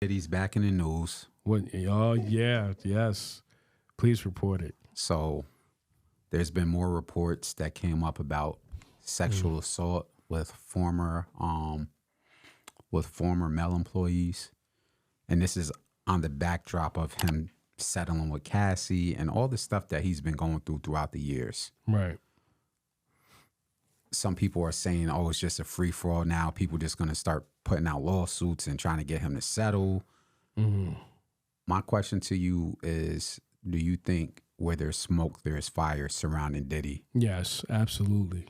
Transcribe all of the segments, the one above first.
Diddy's back in the news. What? Oh, yeah, yes. Please report it. So there's been more reports that came up about sexual assault with former male employees. And this is on the backdrop of him settling with Cassie and all the stuff that he's been going through throughout the years. Right. Some people are saying, oh, it's just a free for all now. People just going to start putting out lawsuits and trying to get him to settle. Mm-hmm. My question to you is, do you think where there's smoke, there's fire surrounding Diddy? Yes, absolutely.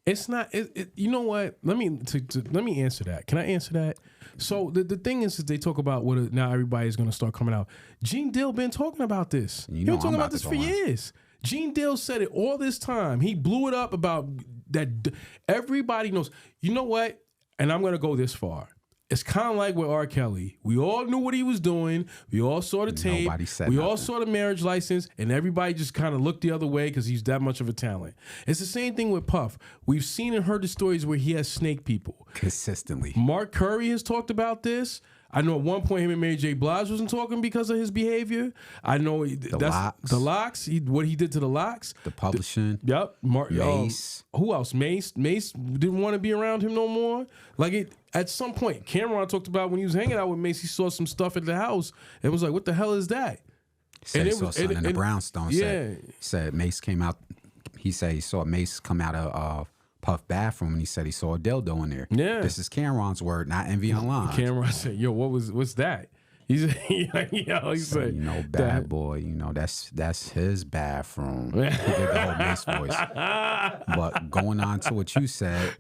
It's not. You know what? Let me answer that. Can I answer that? So the thing is they talk about what now everybody's going to start coming out. Gene Dill been talking about this. He's been talking about this for years. Gene Dill said it all this time. He blew it up about that. Everybody knows. You know what? And I'm going to go this far. It's kind of like with R. Kelly. We all knew what he was doing. We all saw the tape. Nobody said we nothing. all saw the marriage license, and everybody just kind of looked the other way because he's that much of a talent. It's the same thing with Puff. We've seen and heard the stories where he has snake people. Consistently. Mark Curry has talked about this. I know at one point him and Mary J. Blige wasn't talking because of his behavior. I know the locks. What he did to the locks. The publishing. Yep. Mace. Who else? Mace. Mace didn't want to be around him no more. At some point, Cameron talked about when he was hanging out with Mace, he saw some stuff at the house and was like, "What the hell is that?" Said he saw something in the brownstone. Yeah. Said Mace came out. He said he saw Mace come out of Puff bathroom, and he said he saw a dildo in there. Yeah. This is Cameron's word, not Enveonline. Cameron said, "Yo, what's that?" He said, you know, bad boy, you know, that's his bathroom. He did the whole Mace voice. But going on to what you said,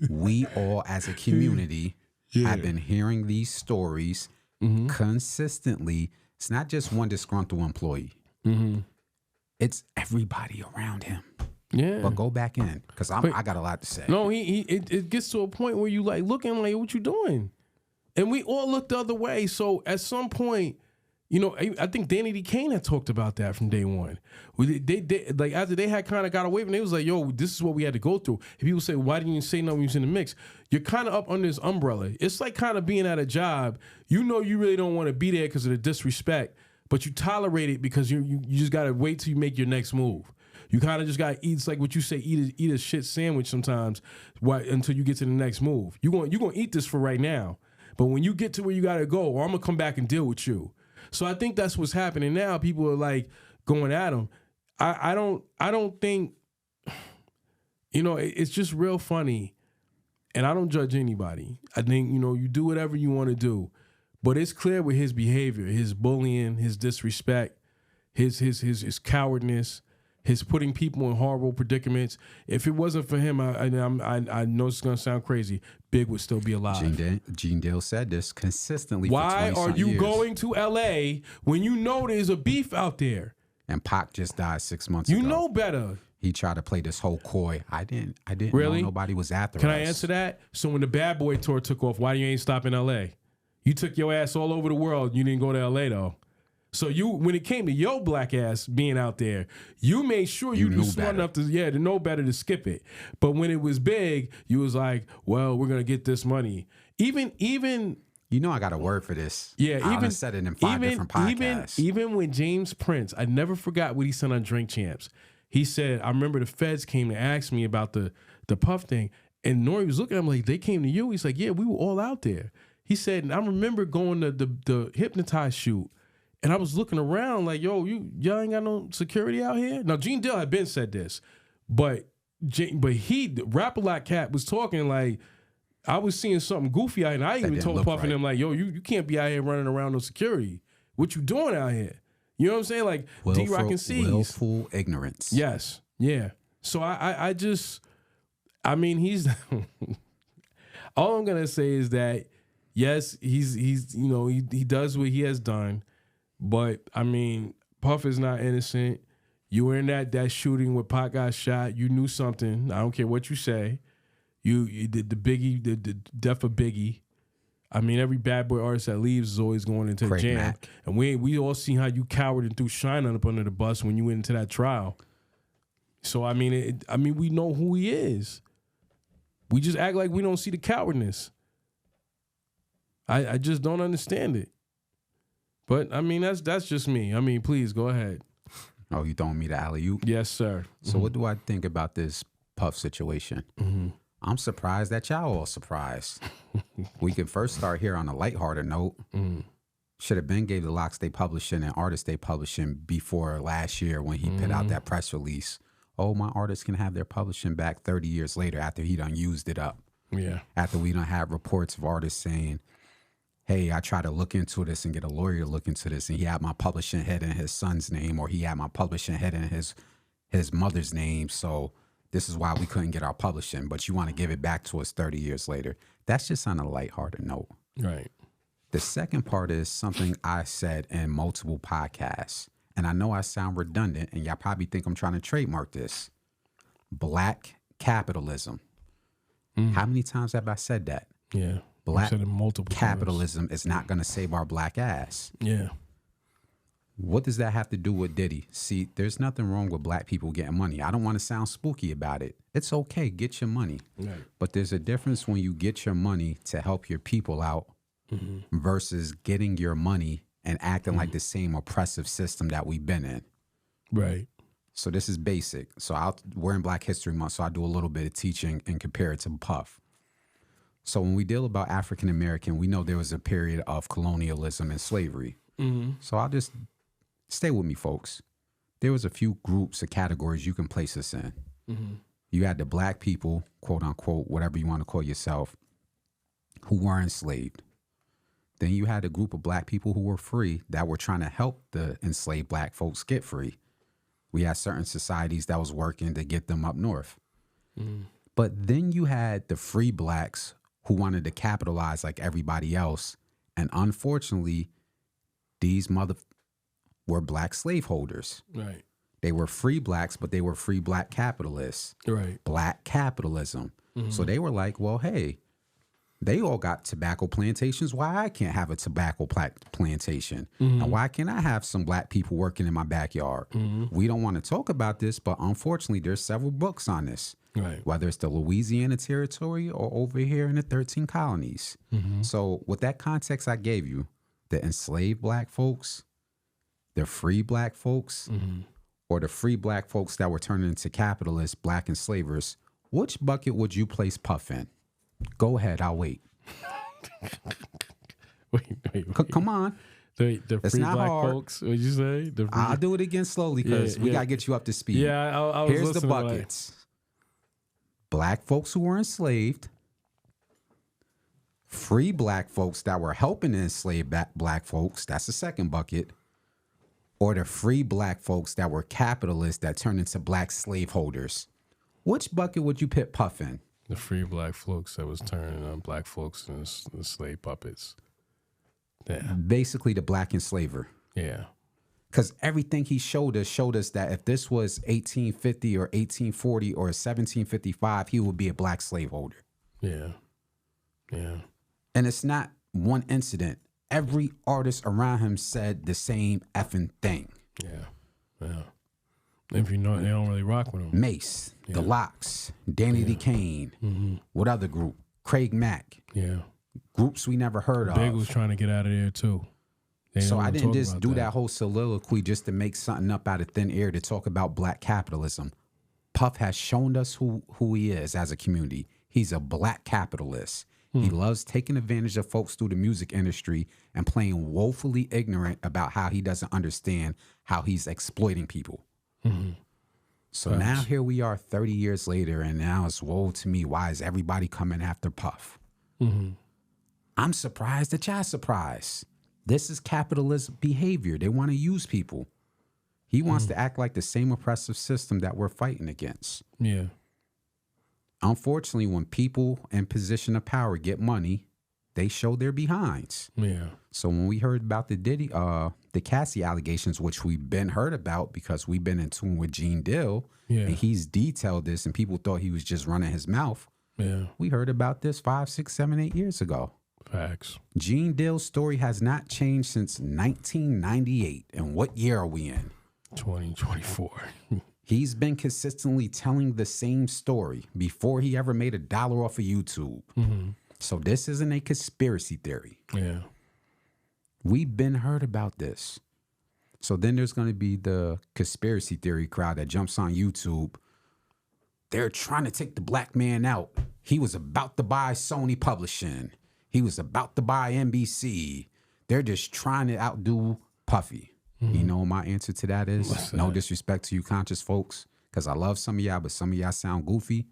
we all as a community have been hearing these stories consistently. It's not just one disgruntled employee. It's everybody around him. Yeah. But go back in, because I got a lot to say. No, it gets to a point where you like looking like, what you doing? And we all look the other way. So at some point, you know, I think Danny D. Kane had talked about that from day one. They like after they had kind of got away from it, they was like, yo, this is what we had to go through. And people say, why didn't you say nothing when you was in the mix? You're kind of up under this umbrella. It's like kind of being at a job. You know you really don't want to be there because of the disrespect, but you tolerate it because you just got to wait till you make your next move. You kind of just got to eat. It's like what you say, eat a shit sandwich sometimes until you get to the next move. You're going to eat this for right now. But when you get to where you got to go, or I'm going to come back and deal with you. So I think that's what's happening now. People are like going at him. I don't think, you know, it's just real funny. And I don't judge anybody. I think, you know, you do whatever you want to do. But it's clear with his behavior, his bullying, his disrespect, his cowardness, his putting people in horrible predicaments. If it wasn't for him, I know it's going to sound crazy, Big would still be alive. Gene Dill said this consistently Why for 20 are you years. going to L.A. when you know there's a beef out there? And Pac just died 6 months ago. You know better. He tried to play this whole coy. I didn't Really? know nobody was after us. Can I answer that? So when the Bad Boy tour took off, why you ain't stop in L.A.? You took your ass all over the world. You didn't go to L.A. though. So when it came to your black ass being out there, you made sure you knew smart enough to know better to skip it. But when it was big, you was like, well, we're gonna get this money. Even you know I got a word for this. Yeah, I even said it in 5 different podcasts. Even when James Prince, I never forgot what he said on Drink Champs. He said, I remember the feds came to ask me about the Puff thing, and Nori was looking at him like, they came to you? He's like, yeah, we were all out there. He said, and I remember going to the Hypnotize shoot. And I was looking around like, yo, y'all ain't got no security out here? Now, Gene Dill had been said this, but Rap-A-Lot Cat was talking like, I was seeing something goofy out here, and I even told Puff and them like, yo, you can't be out here running around no security. What you doing out here? You know what I'm saying? Like, D-Rock and C's. Willful ignorance. Yes, yeah. So I mean, he's, all I'm going to say is that, yes, he's you know, he does what he has done. But, I mean, Puff is not innocent. You were in that shooting where Pac got shot. You knew something. I don't care what you say. You did the death of Biggie. I mean, every Bad Boy artist that leaves is always going into the jam. Mack. And we all seen how you cowered and threw Shine up under the bus when you went into that trial. So, I mean, we know who he is. We just act like we don't see the cowardness. I just don't understand it. But I mean, that's just me. I mean, please go ahead. Oh, you throwing me the alley-oop? Yes, sir. So what do I think about this Puff situation? I'm surprised that y'all all surprised. We can first start here on a lighthearted note. Should have been gave the Locks They Publishing and Artists They Publishing before last year when he put out that press release. Oh, my artists can have their publishing back 30 years later after he done used it up. Yeah. After we done have reports of artists saying, hey, I tried to look into this and get a lawyer to look into this, and he had my publishing head in his son's name, or he had my publishing head in his mother's name, so this is why we couldn't get our publishing, but you want to give it back to us 30 years later. That's just on a lighthearted note. Right. The second part is something I said in multiple podcasts, and I know I sound redundant, and y'all probably think I'm trying to trademark this. Black capitalism. How many times have I said that? Yeah. Black said it multiple capitalism is not going to save our black ass. Yeah. What does that have to do with Diddy? See, there's nothing wrong with black people getting money. I don't want to sound spooky about it. It's okay, get your money. Right. But there's a difference when you get your money to help your people out versus getting your money and acting like the same oppressive system that we've been in. Right. So this is basic. So we're in Black History Month, so I do a little bit of teaching and compare it to Puff. So when we deal about African American, we know there was a period of colonialism and slavery. So I'll just stay with me, folks. There was a few groups or categories you can place us in. You had the black people, quote unquote, whatever you want to call yourself, who were enslaved. Then you had a group of black people who were free that were trying to help the enslaved black folks get free. We had certain societies that was working to get them up north. But then you had the free blacks who wanted to capitalize like everybody else. And unfortunately, these were black slaveholders. Right. They were free blacks, but they were free black capitalists. Right. Black capitalism. So they were like, well, hey, they all got tobacco plantations. Why I can't have a tobacco plantation? And why can't I have some black people working in my backyard? We don't want to talk about this, but unfortunately, there's several books on this. Right. Whether it's the Louisiana Territory or over here in the 13 colonies. So with that context I gave you, the enslaved black folks, the free black folks, or the free black folks that were turning into capitalists, black enslavers, which bucket would you place Puff in? Go ahead, I'll wait. wait. Come on. The It's free not black hard. folks, what'd you say? I'll do it again slowly because we got to get you up to speed. Yeah, I was Here's the listening, buckets. Black folks who were enslaved, free black folks that were helping enslaved black folks, that's the second bucket, or the free black folks that were capitalists that turned into black slaveholders. Which bucket would you put Puff in? The free black folks that was turning on black folks and the slave puppets. Yeah. Basically the black enslaver. Yeah. Because everything he showed us that if this was 1850 or 1840 or 1755, he would be a black slaveholder. Yeah. Yeah. And it's not one incident. Every artist around him said the same effing thing. Yeah. Yeah. If you know, they don't really rock with him. Mace, The Locks, Danny D. Kane. What other group? Craig Mack. Yeah. Groups we never heard of. Big was trying to get out of there too. So I didn't just do that whole soliloquy just to make something up out of thin air to talk about black capitalism. Puff has shown us who he is as a community. He's a black capitalist. He loves taking advantage of folks through the music industry and playing woefully ignorant about how he doesn't understand how he's exploiting people. So now here we are 30 years later, and now it's woe to me. Why is everybody coming after Puff? I'm surprised that y'all surprised. This is capitalist behavior. They want to use people. He wants to act like the same oppressive system that we're fighting against. Yeah. Unfortunately, when people in position of power get money, they show their behinds. Yeah. So when we heard about the Diddy, the Cassie allegations, which we've been heard about because we've been in tune with Gene Dill, and he's detailed this, and people thought he was just running his mouth. Yeah. We heard about this 5, 6, 7, 8 years ago. Facts. Gene Dill's story has not changed since 1998. And what year are we in? 2024. He's been consistently telling the same story before he ever made $1 off of YouTube. So this isn't a conspiracy theory. Yeah. We've been heard about this. So then there's going to be the conspiracy theory crowd that jumps on YouTube. They're trying to take the black man out. He was about to buy Sony Publishing. He was about to buy NBC. They're just trying to outdo Puffy. You know what my answer to that is? What's that? No disrespect to you conscious folks, because I love some of y'all, but some of y'all sound goofy.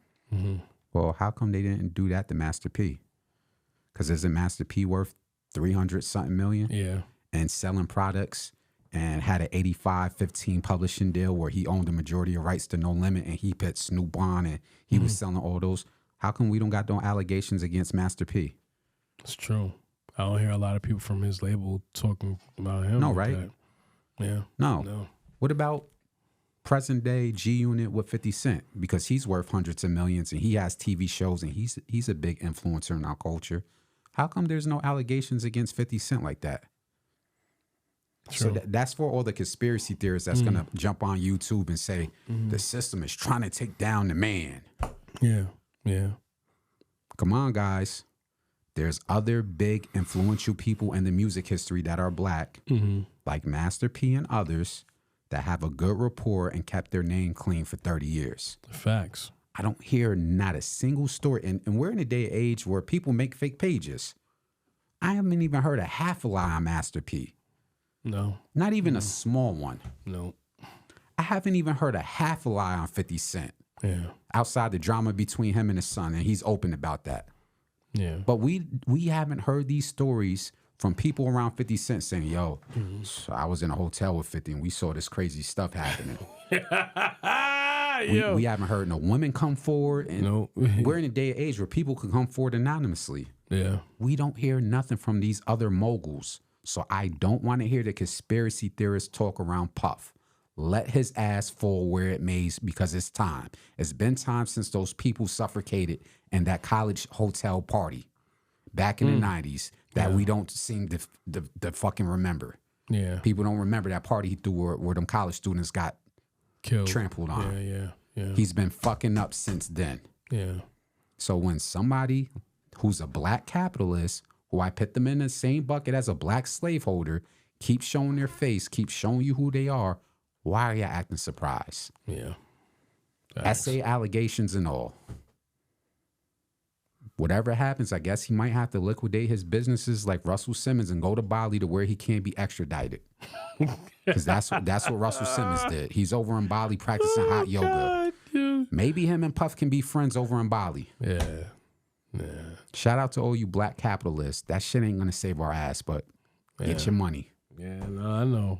Well, how come they didn't do that to Master P? Because isn't Master P worth 300-something million? Yeah. And selling products and had an 85-15 publishing deal where he owned the majority of rights to No Limit and he put Snoop on and he was selling all those. How come we don't got no allegations against Master P? It's true. I don't hear a lot of people from his label talking about him. No, like right? that. Yeah. No. What about present day G Unit with 50 Cent? Because he's worth hundreds of millions and he has TV shows and he's a big influencer in our culture. How come there's no allegations against 50 Cent like that? True. So that's for all the conspiracy theorists that's going to jump on YouTube and say the system is trying to take down the man. Yeah. Yeah. Come on, guys. There's other big influential people in the music history that are black, like Master P and others, that have a good rapport and kept their name clean for 30 years. Facts. I don't hear not a single story. And we're in a day and age where people make fake pages. I haven't even heard a half a lie on Master P. No. Not even a small one. No. I haven't even heard a half a lie on 50 Cent. Yeah. Outside the drama between him and his son, and he's open about that. Yeah. But we haven't heard these stories from people around 50 Cent saying, yo, so I was in a hotel with 50 and we saw this crazy stuff happening. We haven't heard no women come forward. And we're in a day and age where people can come forward anonymously. Yeah. We don't hear nothing from these other moguls. So I don't want to hear the conspiracy theorists talk around Puff. Let his ass fall where it may, because it's time. It's been time since those people suffocated in that college hotel party back in the 90s that we don't seem to fucking remember. Yeah. People don't remember that party he threw where them college students got Killed. trampled on. Yeah. He's been fucking up since then. Yeah. So when somebody who's a black capitalist, who I put them in the same bucket as a black slaveholder, keeps showing their face, keeps showing you who they are, why are you acting surprised? Yeah. Essay allegations and all. Whatever happens, I guess he might have to liquidate his businesses like Russell Simmons and go to Bali to where he can't be extradited. Because that's what Russell Simmons did. He's over in Bali practicing hot yoga. God, Maybe him and Puff can be friends over in Bali. yeah. Shout out to all you black capitalists. That shit ain't gonna save our ass, but get your money. Yeah, no, I know.